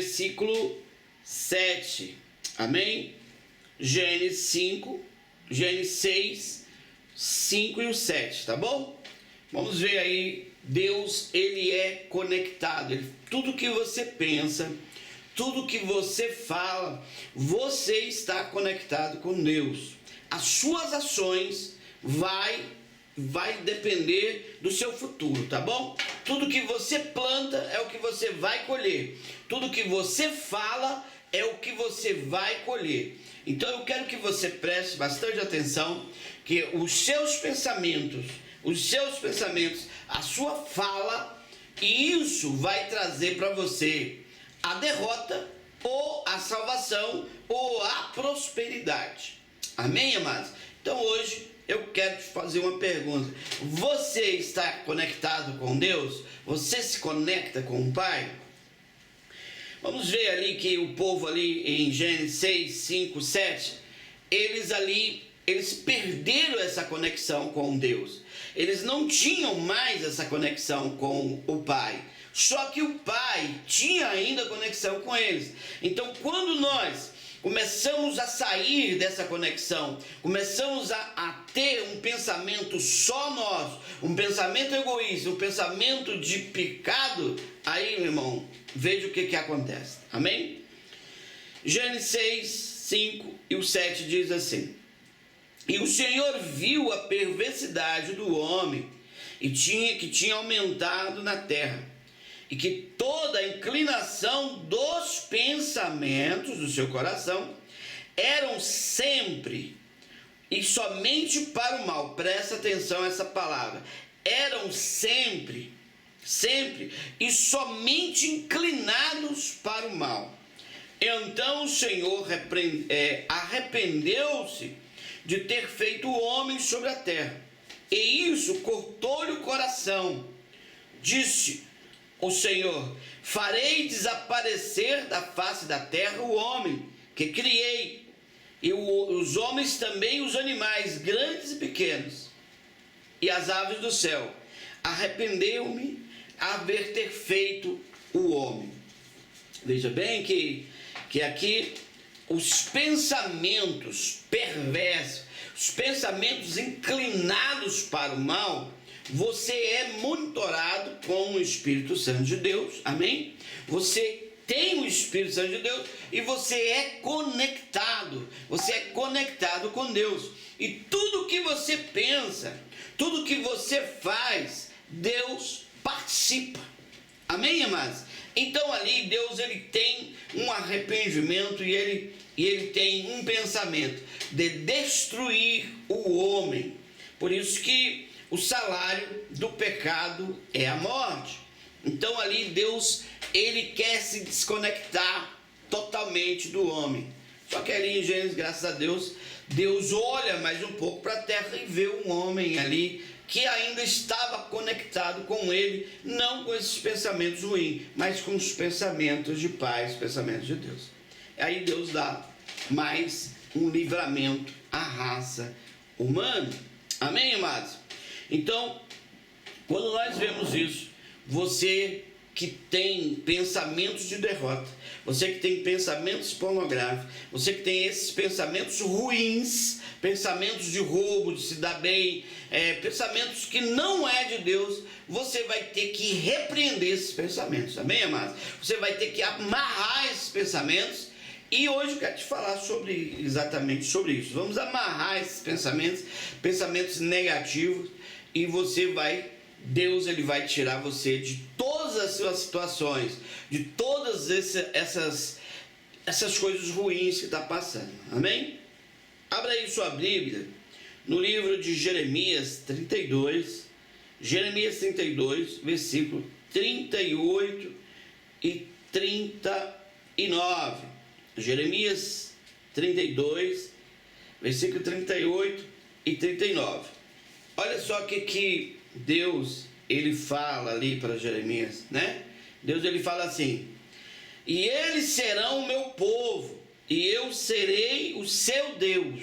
versículo 7, amém? Gênesis 5, Gênesis 6, 5 e o 7, tá bom? Vamos ver aí, Deus, ele é conectado, tudo que você pensa, tudo que você fala, você está conectado com Deus. As suas ações vai depender do seu futuro, tá bom? Tudo que você planta é o que você vai colher. Tudo que você fala é o que você vai colher. Então eu quero que você preste bastante atenção, que os seus pensamentos, a sua fala, e isso vai trazer para você a derrota, ou a salvação, ou a prosperidade. Amém, amados? Então hoje eu quero te fazer uma pergunta. Você está conectado com Deus? Você se conecta com o Pai? Vamos ver ali que o povo ali em Gênesis 6, 5, 7, eles perderam essa conexão com Deus. Eles não tinham mais essa conexão com o Pai. Só que o Pai tinha ainda conexão com eles. Então quando nós começamos a sair dessa conexão, começamos a ter um pensamento só nosso, um pensamento egoísta, um pensamento de pecado, aí, meu irmão, veja o que acontece, amém? Gênesis 6, 5 e o 7 diz assim: E o Senhor viu a perversidade do homem, que tinha aumentado na terra, e que toda a inclinação dos pensamentos do seu coração eram sempre e somente para o mal. Presta atenção a essa palavra. Eram sempre e somente inclinados para o mal. Então o Senhor arrependeu-se de ter feito o homem sobre a terra, e isso cortou-lhe o coração. Disse o Senhor: farei desaparecer da face da terra o homem que criei, e os homens também, os animais grandes e pequenos, e as aves do céu. Arrependeu-me haver ter feito o homem. Veja bem que aqui os pensamentos perversos, os pensamentos inclinados para o mal, você é monitorado com o Espírito Santo de Deus, amém? Você tem o Espírito Santo de Deus e você é conectado com Deus. E tudo que você pensa, tudo que você faz, Deus participa, amém, amados? Então ali Deus, ele tem um arrependimento e ele tem um pensamento de destruir o homem. Por isso que o salário do pecado é a morte. Então ali Deus, ele quer se desconectar totalmente do homem. Só que ali em Gênesis, graças a Deus, Deus olha mais um pouco para a terra e vê um homem ali que ainda estava conectado com ele, não com esses pensamentos ruins, mas com os pensamentos de paz, os pensamentos de Deus. Aí Deus dá mais um livramento à raça humana. Amém, amados? Então, quando nós vemos isso, você que tem pensamentos de derrota, você que tem pensamentos pornográficos, você que tem esses pensamentos ruins, pensamentos de roubo, de se dar bem, pensamentos que não é de Deus, você vai ter que repreender esses pensamentos, amém, amados? Você vai ter que amarrar esses pensamentos. E hoje eu quero te falar exatamente sobre isso. Vamos amarrar esses pensamentos negativos, e Deus, ele vai tirar você de todas as suas situações, de todas essas coisas ruins que está passando, amém? Abra aí sua Bíblia no livro de Jeremias 32, versículo 38 e 39. Jeremias 32, versículo 38 e 39. Olha só o que Deus, ele fala ali para Jeremias, né? Deus, ele fala assim: e eles serão o meu povo, e eu serei o seu Deus.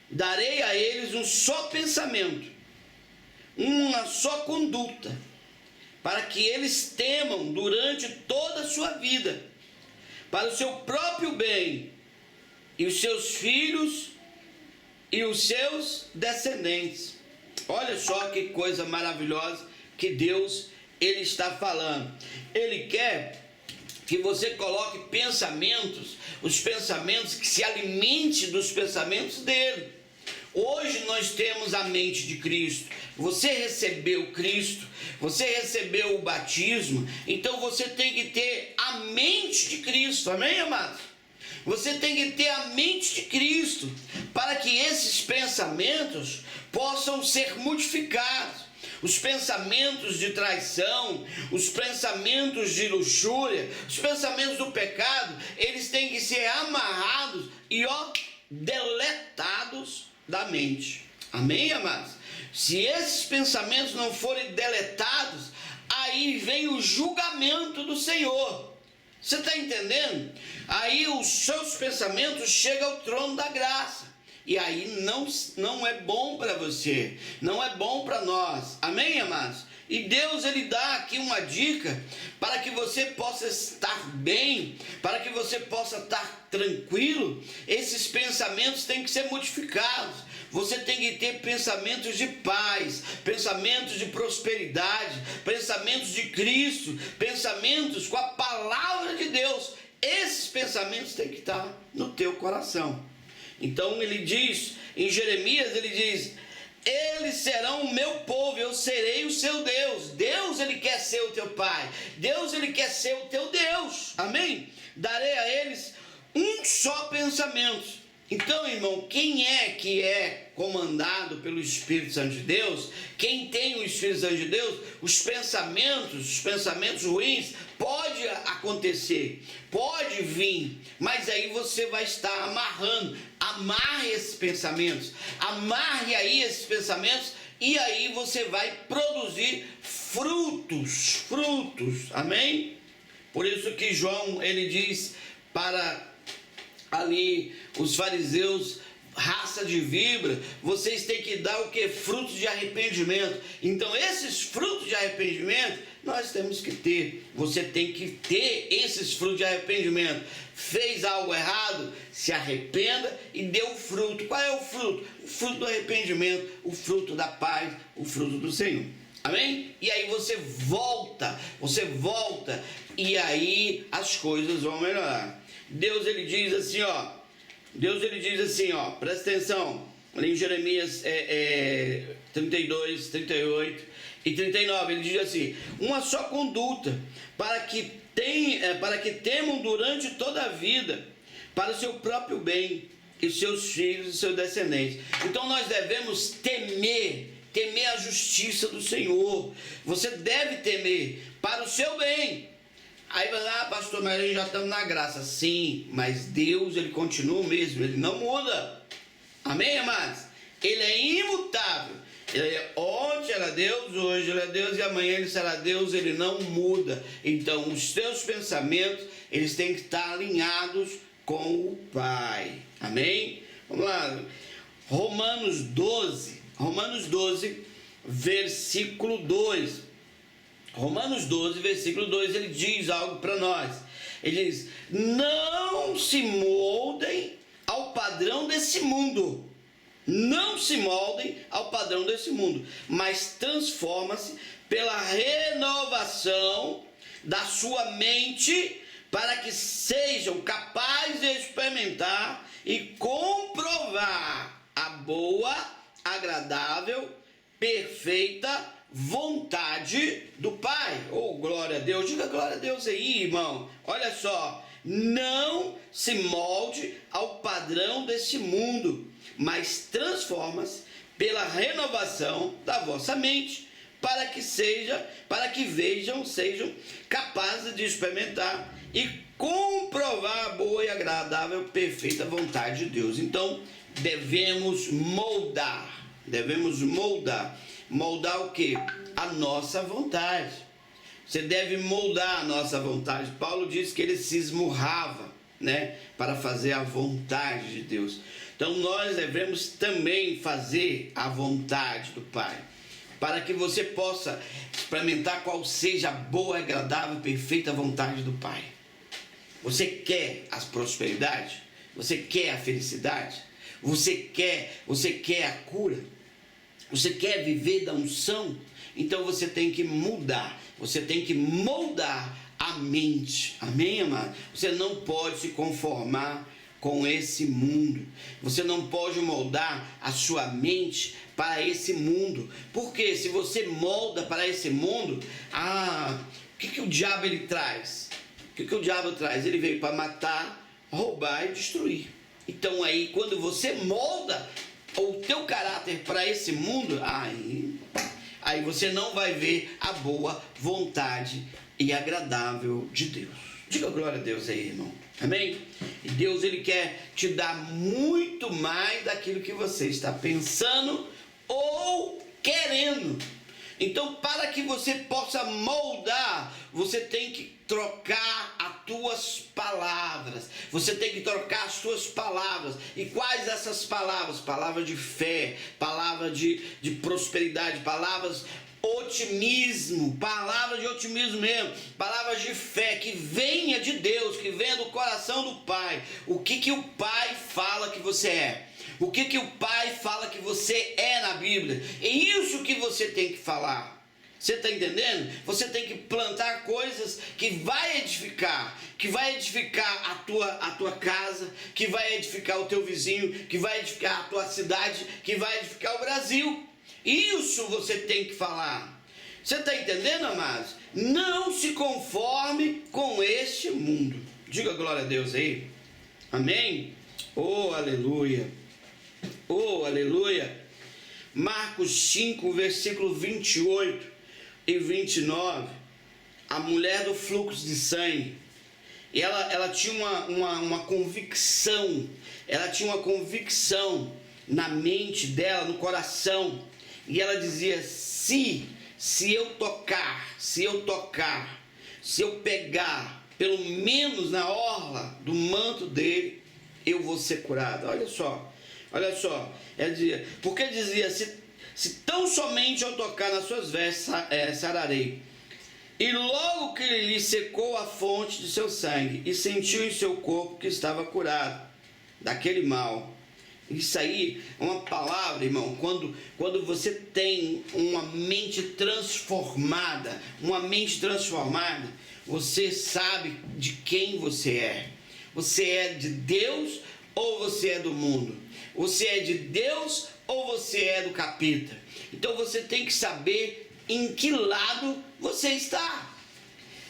Darei a eles um só pensamento, uma só conduta, para que eles temam durante toda a sua vida. para o seu próprio bem, e os seus filhos e os seus descendentes. Olha só que coisa maravilhosa que Deus ele está falando. Ele quer que você coloque pensamentos, os pensamentos, que se alimente dos pensamentos dele. Hoje nós temos a mente de Cristo. Você recebeu Cristo, você recebeu o batismo, então você tem que ter a mente de Cristo, amém, amados? Você tem que ter a mente de Cristo, para que esses pensamentos possam ser modificados. Os pensamentos de traição, os pensamentos de luxúria, os pensamentos do pecado, eles têm que ser amarrados e deletados da mente. Amém, amados? Se esses pensamentos não forem deletados, aí vem o julgamento do Senhor. Você está entendendo? Aí os seus pensamentos chegam ao trono da graça. E aí não é bom para você, não é bom para nós. Amém, amados? E Deus ele dá aqui uma dica para que você possa estar bem, para que você possa estar tranquilo. Esses pensamentos têm que ser modificados. Você tem que ter pensamentos de paz, pensamentos de prosperidade, pensamentos de Cristo, pensamentos com a palavra de Deus. Esses pensamentos têm que estar no teu coração. Então ele diz, em Jeremias ele diz: eles serão o meu povo, eu serei o seu Deus. Deus ele quer ser o teu pai, Deus ele quer ser o teu Deus, amém? Darei a eles um só pensamento. Então, irmão, quem é que é comandado pelo Espírito Santo de Deus, quem tem o Espírito Santo de Deus, os pensamentos ruins, pode acontecer, pode vir, mas aí você vai estar amarrando. Amarre esses pensamentos, amarre aí esses pensamentos, e aí você vai produzir frutos, amém? Por isso que João, ele diz para ali os fariseus, raça de víbora, vocês têm que dar o que? Frutos de arrependimento. Então esses frutos de arrependimento nós temos que ter. Você tem que ter esses frutos de arrependimento. Fez algo errado, se arrependa e dê o fruto. Qual é o fruto? O fruto do arrependimento, o fruto da paz, o fruto do Senhor. Amém? E aí você volta, e aí as coisas vão melhorar. Deus ele diz assim, presta atenção, ali em Jeremias 32, 38 e 39, ele diz assim: uma só conduta, para que temam durante toda a vida, para o seu próprio bem, e seus filhos e seus descendentes. Então nós devemos temer a justiça do Senhor. Você deve temer para o seu bem. Aí vai lá, pastor, mas já estamos na graça. Sim, mas Deus, ele continua o mesmo, ele não muda. Amém, amados? Ele é imutável. Ontem era Deus, hoje ele é Deus e amanhã ele será Deus, ele não muda. Então os teus pensamentos, eles têm que estar alinhados com o Pai. Amém? Vamos lá. Romanos 12, versículo 2. Romanos 12, versículo 2, ele diz algo para nós. Ele diz: não se moldem ao padrão desse mundo. Não se moldem ao padrão desse mundo, mas transforma-se pela renovação da sua mente, para que sejam capazes de experimentar e comprovar a boa, agradável, perfeita vontade do Pai. Oh, glória a Deus. Diga glória a Deus aí, irmão. Olha só, não se molde ao padrão desse mundo, mas transforma-se pela renovação da vossa mente, para que sejam capazes de experimentar e comprovar a boa e agradável, perfeita vontade de Deus. Então, devemos moldar o que? A nossa vontade. Você deve moldar a nossa vontade. Paulo diz que ele se esmurrava, né, para fazer a vontade de Deus. Então nós devemos também fazer a vontade do Pai, para que você possa experimentar qual seja a boa, agradável, perfeita vontade do Pai. Você quer a prosperidade? Você quer a felicidade? Você quer a cura? Você quer viver da unção? Então você tem que mudar, você tem que moldar a mente. Amém, amado? Você não pode se conformar com esse mundo. Você não pode moldar a sua mente para esse mundo. Porque se você molda para esse mundo, o que o diabo ele traz? O que o diabo traz? Ele veio para matar, roubar e destruir. Então aí, quando você molda o teu caráter para esse mundo, aí você não vai ver a boa vontade e agradável de Deus. Diga glória a Deus aí, irmão. Amém? E Deus, ele quer te dar muito mais daquilo que você está pensando ou querendo. Então, para que você possa moldar, você tem que trocar as tuas palavras. Você tem que trocar as tuas palavras. E quais essas palavras? Palavras de fé, palavras de prosperidade, palavras otimismo, palavras de otimismo mesmo, palavras de fé que venha de Deus, que venha do coração do Pai. O que o Pai fala que você é? O que o Pai fala que você é na Bíblia? É isso que você tem que falar. Você está entendendo? Você tem que plantar coisas que vai edificar a tua casa, que vai edificar o teu vizinho, que vai edificar a tua cidade, que vai edificar o Brasil. Isso você tem que falar. Você está entendendo, amados? Não se conforme com este mundo. Diga glória a Deus aí. Amém? Oh, aleluia. Oh, aleluia. Marcos 5, versículo 28 e 29. A mulher do fluxo de sangue. Ela tinha uma convicção. Ela tinha uma convicção na mente dela, no coração. E ela dizia: se eu tocar, se eu pegar, pelo menos na orla do manto dele, eu vou ser curada. Olha só. Ela dizia, porque dizia: se tão somente eu tocar nas suas vestes, sararei. E logo que lhe secou a fonte de seu sangue, e sentiu em seu corpo que estava curado daquele mal. Isso aí é uma palavra, irmão, quando você tem uma mente transformada, você sabe de quem você é. Você é de Deus ou você é do mundo? Você é de Deus ou você é do capeta? Então você tem que saber em que lado você está.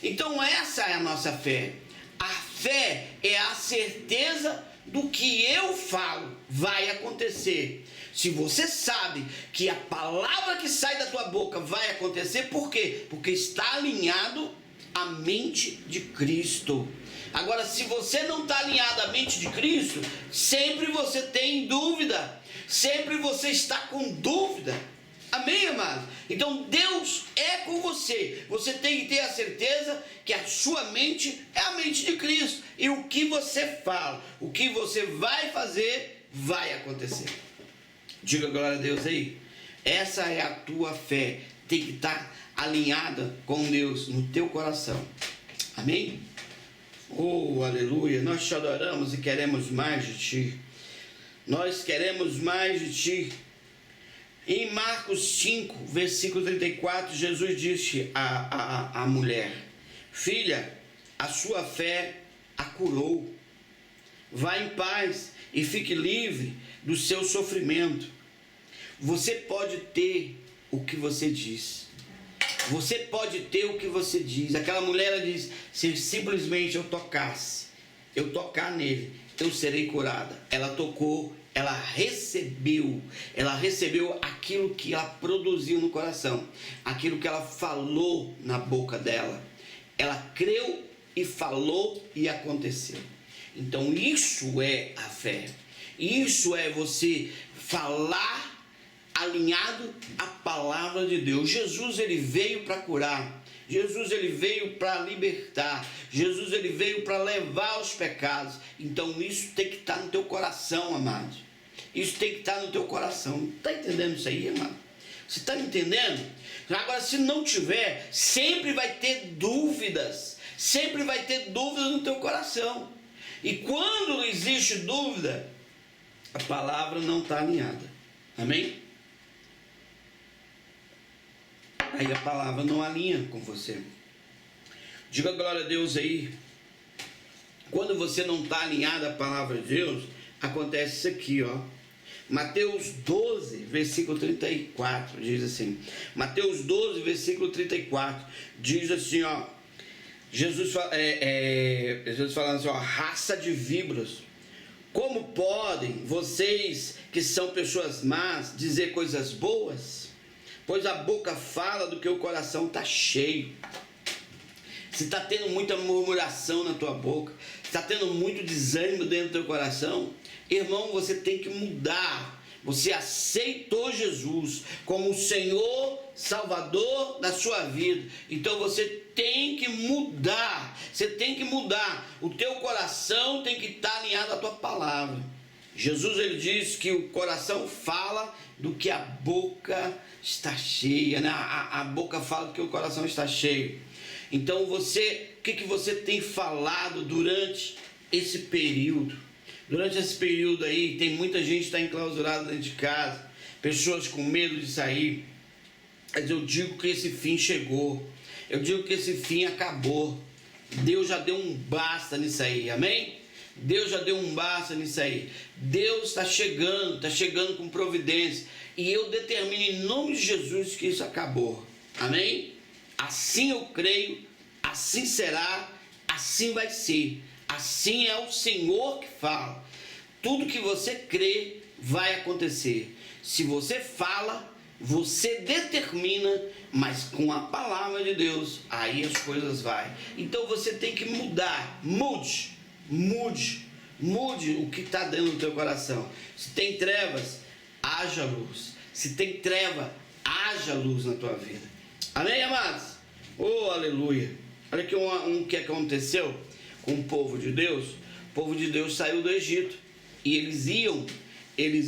Então essa é a nossa fé. A fé é a certeza do que eu falo vai acontecer. Se você sabe que a palavra que sai da tua boca vai acontecer, por quê? Porque está alinhado à mente de Cristo. Agora, se você não está alinhado à mente de Cristo, sempre você tem dúvida, sempre você está com dúvida. Amém, amado? Então Deus é com você. Você tem que ter a certeza que a sua mente é a mente de Cristo. E o que você fala, o que você vai fazer, vai acontecer. Diga glória a Deus aí. Essa é a tua fé. Tem que estar alinhada com Deus no teu coração. Amém? Oh, aleluia. Nós te adoramos e queremos mais de ti. Nós queremos mais de ti. Em Marcos 5, versículo 34, Jesus disse à mulher: filha, a sua fé a curou. Vá em paz e fique livre do seu sofrimento. Você pode ter o que você diz. Você pode ter o que você diz. Aquela mulher, ela diz: se simplesmente eu tocar nele, eu serei curada. Ela tocou. Ela recebeu aquilo que ela produziu no coração, aquilo que ela falou na boca dela. Ela creu e falou e aconteceu. Então isso é a fé. Isso é você falar alinhado à palavra de Deus. Jesus, ele veio para curar. Jesus, ele veio para libertar. Jesus, ele veio para levar os pecados. Então isso tem que estar no teu coração, amado. Isso tem que estar no teu coração. Está entendendo isso aí, amado? Você está entendendo? Agora, se não tiver, sempre vai ter dúvidas. Sempre vai ter dúvida no teu coração. E quando existe dúvida, a palavra não está alinhada. Amém? Aí a palavra não alinha com você. Diga glória a Deus aí. Quando você não está alinhado à palavra de Deus, acontece isso aqui, ó. Mateus 12, versículo 34, diz assim. Mateus 12, versículo 34, diz assim, ó. Jesus falando assim, ó, raça de víboras, como podem vocês que são pessoas más dizer coisas boas? Pois a boca fala do que o coração está cheio. Se está tendo muita murmuração na tua boca, está tendo muito desânimo dentro do teu coração, irmão, você tem que mudar. Você aceitou Jesus como o Senhor Salvador da sua vida. Então você tem que mudar. Você tem que mudar. O teu coração tem que estar alinhado à tua palavra. Jesus, ele diz que o coração fala do que a boca está cheia, né? A boca fala do que o coração está cheio. Então o que você tem falado durante esse período? Durante esse período aí, tem muita gente que está enclausurada dentro de casa, pessoas com medo de sair. Mas eu digo que esse fim chegou. Eu digo que esse fim acabou. Deus já deu um basta nisso aí, amém? Deus já deu um basta nisso aí. Deus está chegando com providência. E eu determino em nome de Jesus que isso acabou, amém? Assim eu creio, assim será, assim vai ser. Assim é o Senhor que fala. Tudo que você crê vai acontecer. Se você fala, você determina, mas com a palavra de Deus, aí as coisas vão. Então você tem que mudar. Mude o que está dentro do teu coração. Se tem trevas, haja luz. Se tem treva, haja luz na tua vida. Amém, amados? Oh, aleluia. Olha aqui um que aconteceu com o povo de Deus. O povo de Deus saiu do Egito e eles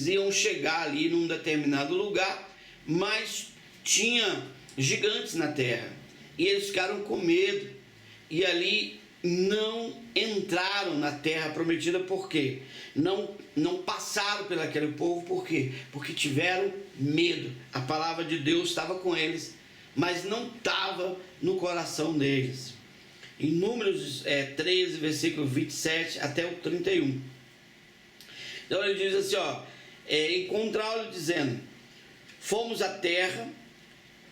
iam chegar ali num determinado lugar, mas tinha gigantes na terra e eles ficaram com medo e ali não entraram na terra prometida. Por quê? Não passaram pelaquele povo. Por quê? Porque tiveram medo. A palavra de Deus estava com eles, mas não estava no coração deles. Em Números 13, versículo 27 até o 31. Então ele diz assim, ó, encontrá-lo dizendo, fomos à terra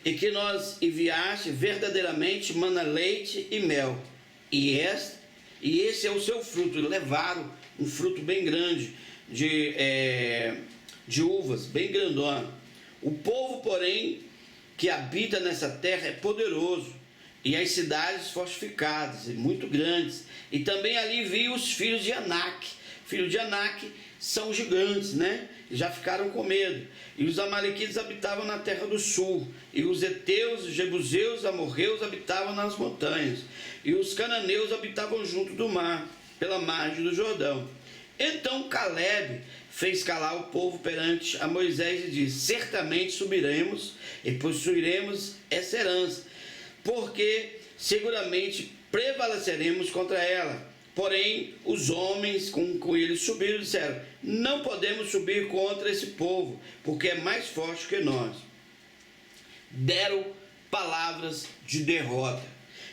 e que nós enviaste verdadeiramente mana, leite e mel, e esse é o seu fruto. E levaram um fruto bem grande de uvas, bem grandona. O povo, porém, que habita nessa terra é poderoso, e as cidades fortificadas, e muito grandes. E também ali vi os filhos de Anak. Filhos de Anak são gigantes, né? Já ficaram com medo. E os amalequitas habitavam na terra do sul. E os heteus, os jebuseus, amorreus habitavam nas montanhas. E os cananeus habitavam junto do mar, pela margem do Jordão. Então Caleb fez calar o povo perante a Moisés e disse, certamente subiremos e possuiremos essa herança, porque seguramente prevaleceremos contra ela. Porém, os homens com eles subiram e disseram, não podemos subir contra esse povo, porque é mais forte que nós. Deram palavras de derrota.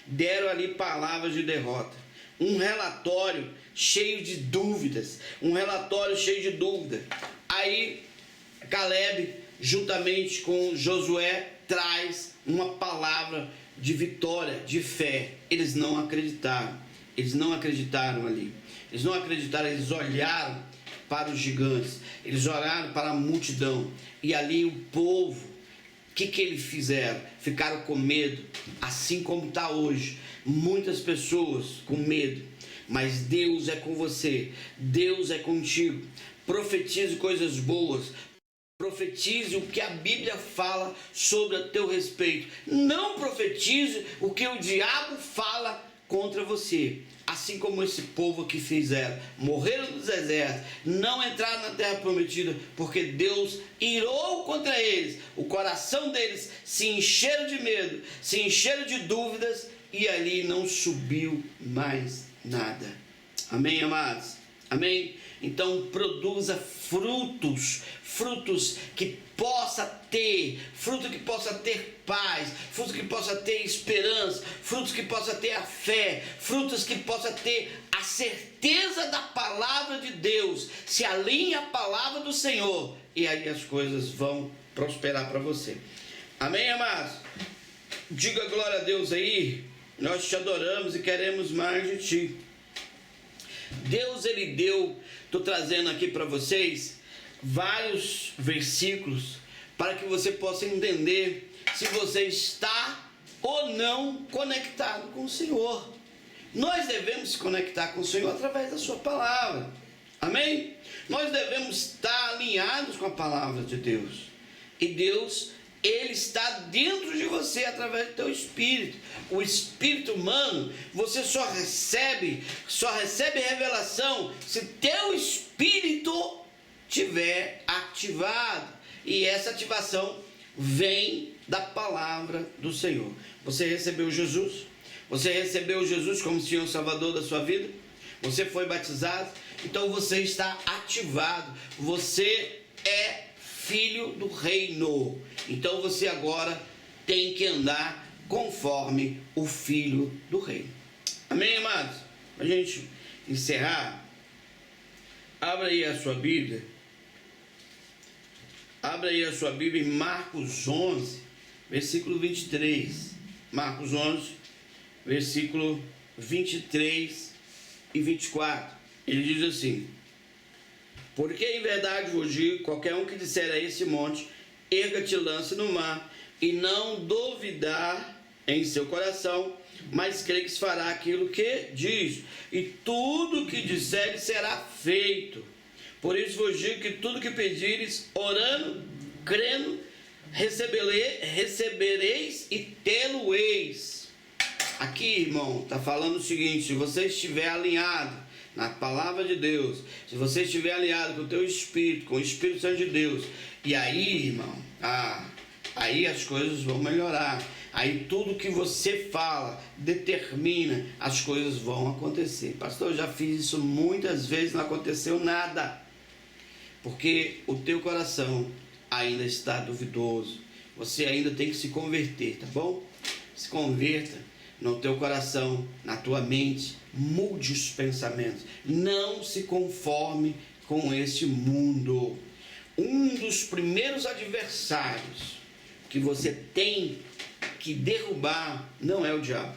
Deram ali palavras de derrota. Um relatório cheio de dúvidas. Aí, Caleb, juntamente com Josué, traz uma palavra de vitória, de fé. Eles não acreditaram. Eles não acreditaram ali. Eles não acreditaram, eles olharam para os gigantes. Eles olharam para a multidão. E ali o povo, o que eles fizeram? Ficaram com medo. Assim como está hoje. Muitas pessoas com medo. Mas Deus é com você. Deus é contigo. Profetize coisas boas. Profetize o que a Bíblia fala sobre a teu respeito. Não profetize o que o diabo fala contra você. Assim como esse povo que fizeram, morreram no deserto, não entraram na terra prometida, porque Deus irou contra eles. O coração deles se encheram de medo, se encheram de dúvidas e ali não subiu mais nada. Amém, amados? Amém? Então produza frutos que possa ter, fruto que possa ter paz, fruto que possa ter esperança, frutos que possa ter a fé, frutos que possa ter a certeza da palavra de Deus. Se alinhe à palavra do Senhor e aí as coisas vão prosperar para você. Amém, amados? Diga glória a Deus aí. Nós te adoramos e queremos mais de ti. Deus, ele deu, estou trazendo aqui para vocês vários versículos para que você possa entender se você está ou não conectado com o Senhor. Nós devemos se conectar com o Senhor através da sua palavra. Amém? Nós devemos estar alinhados com a palavra de Deus. E Deus, ele está dentro de você através do teu espírito. O espírito humano, você só recebe revelação se teu espírito tiver ativado. E essa ativação vem da palavra do Senhor. Você recebeu Jesus? Você recebeu Jesus como Senhor Salvador da sua vida? Você foi batizado? Então você está ativado. Você é filho do reino. Então você agora tem que andar conforme o filho do reino. Amém, amados? Para a gente encerrar, abra aí a sua Bíblia. Abra aí a sua Bíblia em Marcos 11, versículo 23. Marcos 11, versículo 23 e 24. Ele diz assim: porque em verdade vos digo, qualquer um que disser a esse monte, erga-te e lance no mar, e não duvidar em seu coração, mas crê que se fará aquilo que diz, e tudo que disser será feito. Por isso vos digo que tudo que pedires, orando, crendo, recebereis e tê-lo-eis. Aqui, irmão, está falando o seguinte: se você estiver alinhado na palavra de Deus, se você estiver alinhado com o teu espírito, com o Espírito Santo de Deus, e aí, irmão, aí as coisas vão melhorar. Aí tudo que você fala, determina, as coisas vão acontecer. Pastor, eu já fiz isso muitas vezes, não aconteceu nada. Porque o teu coração ainda está duvidoso. Você ainda tem que se converter, tá bom? Se converta no teu coração, na tua mente, mude os pensamentos. Não se conforme com este mundo. Um dos primeiros adversários que você tem que derrubar não é o diabo,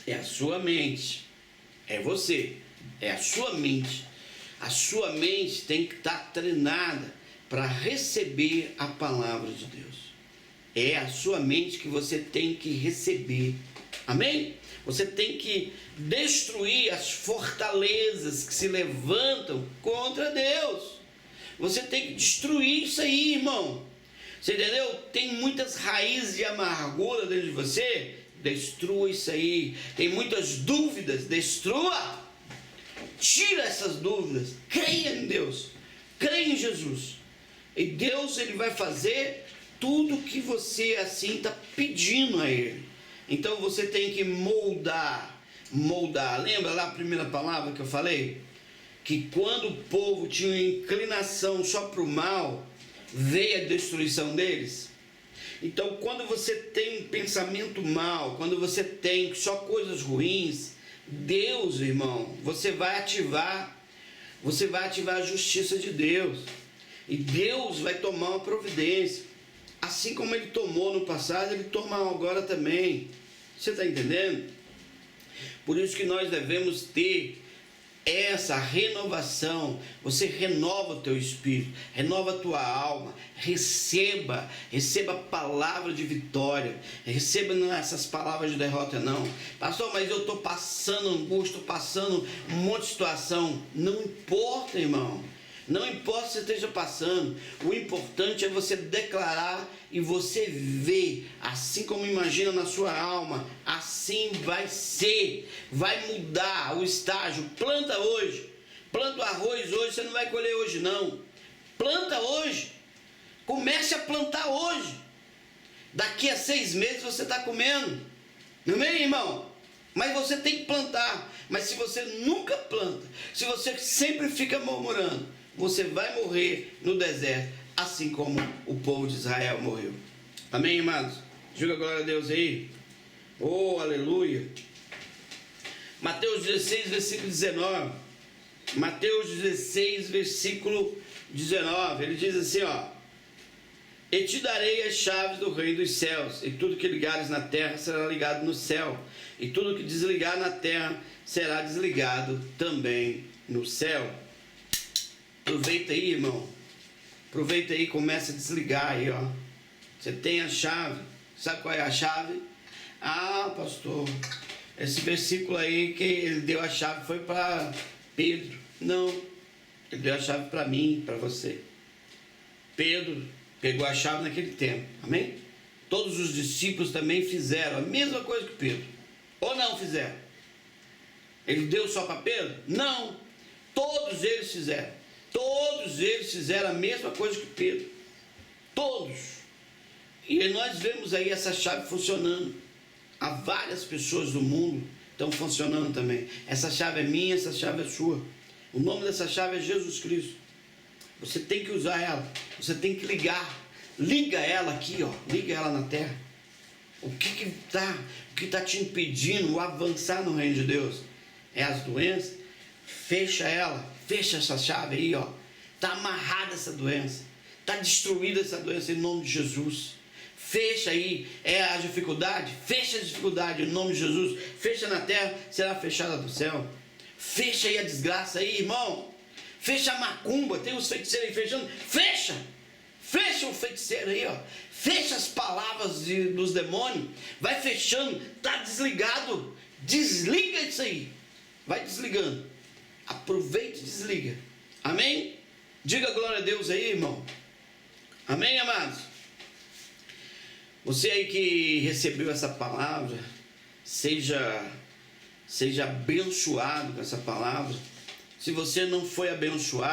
é a sua mente, é você, é a sua mente. A sua mente tem que estar treinada para receber a palavra de Deus. É a sua mente que você tem que receber. Amém? Você tem que destruir as fortalezas que se levantam contra Deus. Você tem que destruir isso aí, irmão. Você entendeu? Tem muitas raízes de amargura dentro de você. Destrua isso aí. Tem muitas dúvidas. Destrua. Tira essas dúvidas. Creia em Deus. Creia em Jesus. E Deus, ele vai fazer tudo que você assim está pedindo a Ele. Então você tem que moldar. Lembra lá a primeira palavra que eu falei? Que quando o povo tinha uma inclinação só para o mal, veio a destruição deles. Então quando você tem um pensamento mal, quando você tem só coisas ruins, Deus, irmão, você vai ativar a justiça de Deus. E Deus vai tomar uma providência. Assim como Ele tomou no passado, Ele toma agora também. Você está entendendo? Por isso que nós devemos ter essa renovação. Você renova o teu espírito, renova a tua alma, receba a palavra de vitória, receba não essas palavras de derrota não. Pastor, mas eu estou passando angústia, estou passando um monte de situação. Não importa, irmão, não importa se você esteja passando, o importante é você declarar e você ver, assim como imagina na sua alma, assim vai ser, vai mudar o estágio. Planta hoje, planta o arroz hoje, você não vai colher hoje não, planta hoje, comece a plantar hoje, daqui a 6 meses você está comendo, Amém, irmão? Mas você tem que plantar. Mas se você nunca planta, se você sempre fica murmurando, você vai morrer no deserto, assim como o povo de Israel morreu. Amém, irmãos? Diga glória a Deus aí. Oh, aleluia. Mateus 16, versículo 19. Mateus 16, versículo 19. Ele diz assim, ó: e te darei as chaves do reino dos céus, e tudo que ligares na terra será ligado no céu, e tudo que desligar na terra será desligado também no céu. Aproveita aí, irmão. Aproveita aí e começa a desligar aí, ó. Você tem a chave. Sabe qual é a chave? Ah, pastor, esse versículo aí que ele deu a chave foi para Pedro. Não, ele deu a chave para mim, para você. Pedro pegou a chave naquele tempo, amém? Todos os discípulos também fizeram a mesma coisa que Pedro, ou não fizeram? Ele deu só para Pedro? Não, todos eles fizeram. Todos eles fizeram a mesma coisa que Pedro, todos. E nós vemos aí essa chave funcionando. Há várias pessoas do mundo estão funcionando também. Essa chave é minha, essa chave é sua. O nome dessa chave é Jesus Cristo. Você tem que usar ela, você tem que ligar. Liga ela aqui, ó, liga ela na terra. O que está te impedindo de avançar no reino de Deus? É as doenças? Fecha ela, fecha essa chave aí, ó. Está amarrada essa doença, está destruída essa doença em nome de Jesus. Fecha aí, é a dificuldade, fecha a dificuldade em nome de Jesus. Fecha na terra, será fechada do céu. Fecha aí a desgraça aí, irmão. Fecha a macumba, tem os feiticeiros aí fechando. Fecha o feiticeiro aí, ó. Fecha as palavras dos demônios. Vai fechando, tá desligado. Desliga isso aí. Vai desligando. Aproveita e desliga. Amém? Diga glória a Deus aí, irmão. Amém, amados? Você aí que recebeu essa palavra, seja abençoado com essa palavra. Se você não foi abençoado,